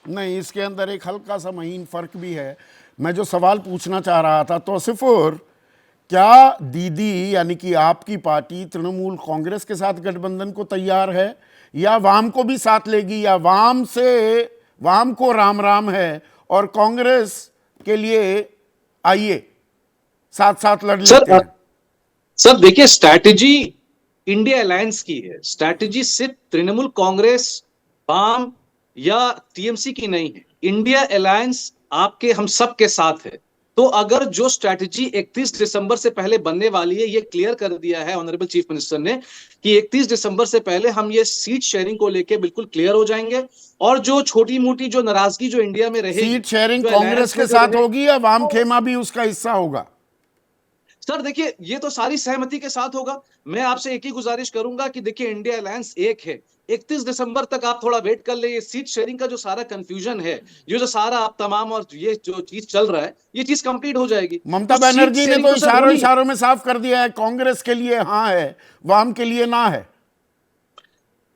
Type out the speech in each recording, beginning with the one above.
नहीं, इसके अंदर एक हल्का सा महीन फर्क भी है। मैं जो सवाल पूछना चाह रहा था, तौसीफुर, क्या दीदी यानी कि आपकी पार्टी तृणमूल कांग्रेस के साथ गठबंधन को तैयार है, या वाम को भी साथ लेगी, या वाम को राम राम है और कांग्रेस के लिए आइए साथ साथ लड़ लेते हैं? सर देखिए, स्ट्रैटेजी इंडिया अलायंस की है। स्ट्रैटेजी सिर्फ तृणमूल कांग्रेस, वाम या टीएमसी की नहीं है। इंडिया अलायंस आपके हम सब के साथ है। तो अगर जो स्ट्रैटेजी 31 दिसंबर से पहले बनने वाली है, ये क्लियर कर दिया है ऑनरेबल चीफ मिनिस्टर ने कि 31 दिसंबर से पहले हम ये सीट शेयरिंग को लेके बिल्कुल क्लियर हो जाएंगे, और जो छोटी मोटी जो नाराजगी जो इंडिया में रहेगी, सीट शेयरिंग कांग्रेस के साथ होगी या वाम खेमा भी उसका हिस्सा होगा? सर देखिए, ये तो सारी सहमति के साथ होगा। मैं आपसे एक ही गुजारिश करूंगा कि देखिए, इंडिया अलायंस एक है। 31 दिसंबर तक आप थोड़ा वेट कर ले। ये सीट शेयरिंग का जो सारा कंफ्यूजन है, ये जो सारा आप तमाम और ये जो चीज चल रहा है, ये चीज कंप्लीट हो जाएगी। ममता बनर्जी ने तो इशारों में साफ कर दिया है, कांग्रेस के लिए हाँ है, वाम के लिए ना है।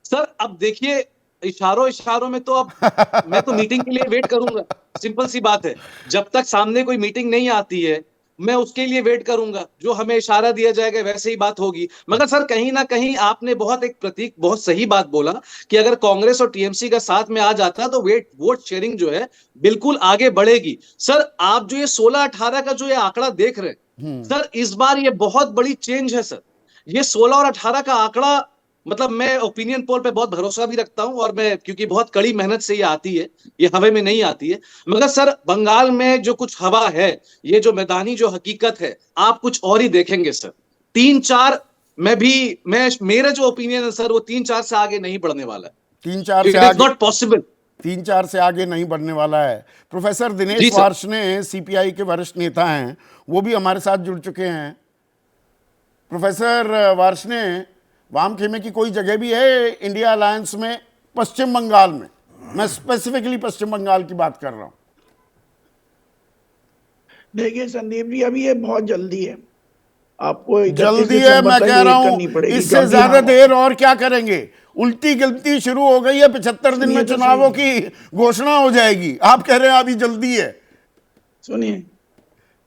सर अब देखिए, इशारों में तो अब मैं तो मीटिंग के लिए वेट करूंगा। सिंपल सी बात है, जब तक सामने कोई मीटिंग नहीं आती है, मैं उसके लिए वेट करूंगा। जो हमें इशारा दिया जाएगा वैसे ही बात होगी। मगर सर कहीं ना कहीं आपने बहुत सही बात बोला कि अगर कांग्रेस और टीएमसी का साथ में आ जाता है तो वोट शेयरिंग जो है बिल्कुल आगे बढ़ेगी। सर आप जो ये 16-18 का जो ये आंकड़ा देख रहे हैं, सर इस बार ये बहुत बड़ी चेंज है। सर ये 16 और 18 का आंकड़ा, मतलब मैं ओपिनियन पोल पे बहुत भरोसा भी रखता हूं, और मैं क्योंकि बहुत कड़ी मेहनत से ये आती है, ये हवा में नहीं आती है। मगर सर बंगाल में जो कुछ हवा है, ये जो मैदानी जो हकीकत है, आप कुछ और ही देखेंगे सर। 3-4 मेरा जो ओपिनियन है सर, वो 3-4 से आगे नहीं बढ़ने वाला है। 3-4 से आगे नॉट पॉसिबल। 3-4 से आगे नहीं बढ़ने वाला है। प्रोफेसर दिनेश वार्ष्णेय सीपीआई के वरिष्ठ नेता हैं, वो भी हमारे साथ जुड़ चुके हैं। प्रोफेसर वार्ष्णेय, वाम खेमे की कोई जगह भी है इंडिया अलायंस में? पश्चिम बंगाल में, मैं स्पेसिफिकली पश्चिम बंगाल की बात कर रहा हूं। देखिए संदीप जी, अभी ये बहुत जल्दी है। आपको जल्दी है, मैं कह रहा हूं इससे ज्यादा देर और क्या करेंगे? उल्टी गिनती शुरू हो गई है, 75 दिन में चुनावों की घोषणा हो जाएगी। आप कह रहे हैं अभी जल्दी है। सुनिए,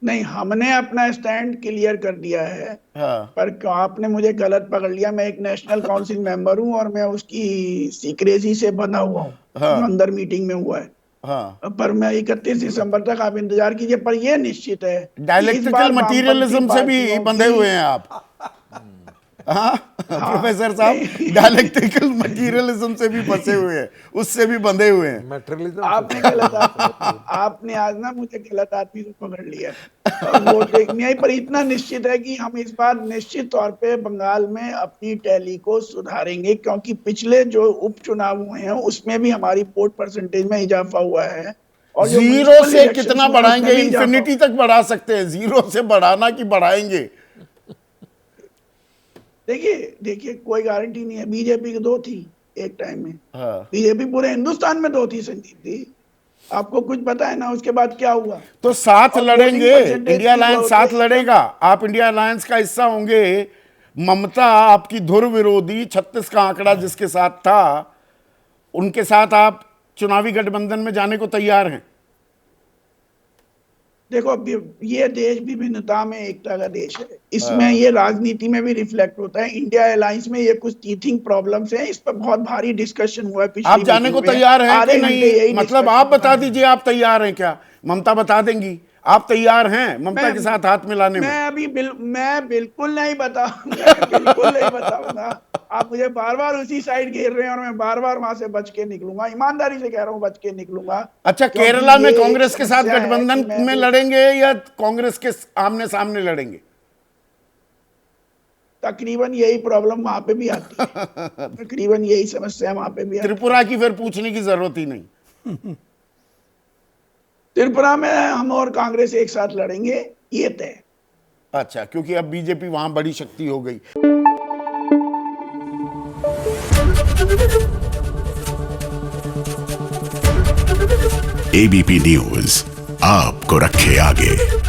नहीं, हमने अपना स्टैंड क्लियर कर दिया है। हाँ। पर आपने मुझे गलत पकड़ लिया। मैं एक नेशनल काउंसिल मेंबर हूं और मैं उसकी सीक्रेसी से बना हुआ हूं। हाँ। अंदर मीटिंग में हुआ है। हाँ। पर मैं 31 दिसंबर तक आप इंतजार कीजिए। पर यह निश्चित है, डायलेक्टिकल मटीरियलिज्म से भी बंधे हुए हैं आप। हाँ प्रोफेसर साहब, डायलेक्टिकल मटीरियलिज्म से भी फंसे हुए हैं, उससे भी बंधे हुए हैं। आपने आज ना मुझे गलत आदमी को पकड़ लिया। वो देखनी है, पर इतना निश्चित है कि हम इस बार निश्चित तौर पे बंगाल में अपनी टैली को सुधारेंगे, क्योंकि पिछले जो उपचुनाव हुए हैं उसमें भी हमारी वोट परसेंटेज में इजाफा हुआ है। और 0 से कितना बढ़ाएंगे? इंफिनिटी तक बढ़ा सकते हैं। 0 से बढ़ाना कि बढ़ाएंगे? देखिए कोई गारंटी नहीं है। बीजेपी की 2 थी एक टाइम में। हाँ। बीजेपी पूरे हिंदुस्तान में 2 थी संदीप जी, आपको कुछ पता है ना उसके बाद क्या हुआ? तो साथ लड़ेंगे, इंडिया अलायंस साथ लड़ेगा। आप इंडिया अलायंस का हिस्सा होंगे। ममता आपकी धुर विरोधी 36 का आंकड़ा जिसके साथ था, उनके साथ आप चुनावी गठबंधन में जाने को तैयार हैं? देखो, ये देश विभिन्नता में एकता का देश है। इसमें ये राजनीति में भी रिफ्लेक्ट होता है। इंडिया अलायंस में ये कुछ टीथिंग प्रॉब्लम्स हैं, इस पर बहुत भारी डिस्कशन हुआ है। आप जाने को तैयार हैं कि नहीं? मतलब आप बता दीजिए, आप तैयार हैं क्या? ममता बता देंगी। आप तैयार हैं ममता के साथ हाथ मिलाने में? मैं बिल्कुल नहीं बताऊंगा। आप मुझे बार बार उसी साइड घेर रहे हैं और मैं बार बार वहां से बच के निकलूंगा। ईमानदारी से कह रहा हूँ, बच के निकलूंगा। अच्छा, केरला में कांग्रेस के साथ गठबंधन में लड़ेंगे या कांग्रेस के आमने सामने लड़ेंगे? तकरीबन यही प्रॉब्लम वहां पे भी आती है। तकरीबन यही समस्या वहां पे भी आती है। त्रिपुरा की फिर पूछने की जरूरत ही नहीं। त्रिपुरा में हम और कांग्रेस एक साथ लड़ेंगे, ये तय। अच्छा, क्योंकि अब बीजेपी वहां बड़ी शक्ति हो गई। एबीपी न्यूज आपको रखे आगे।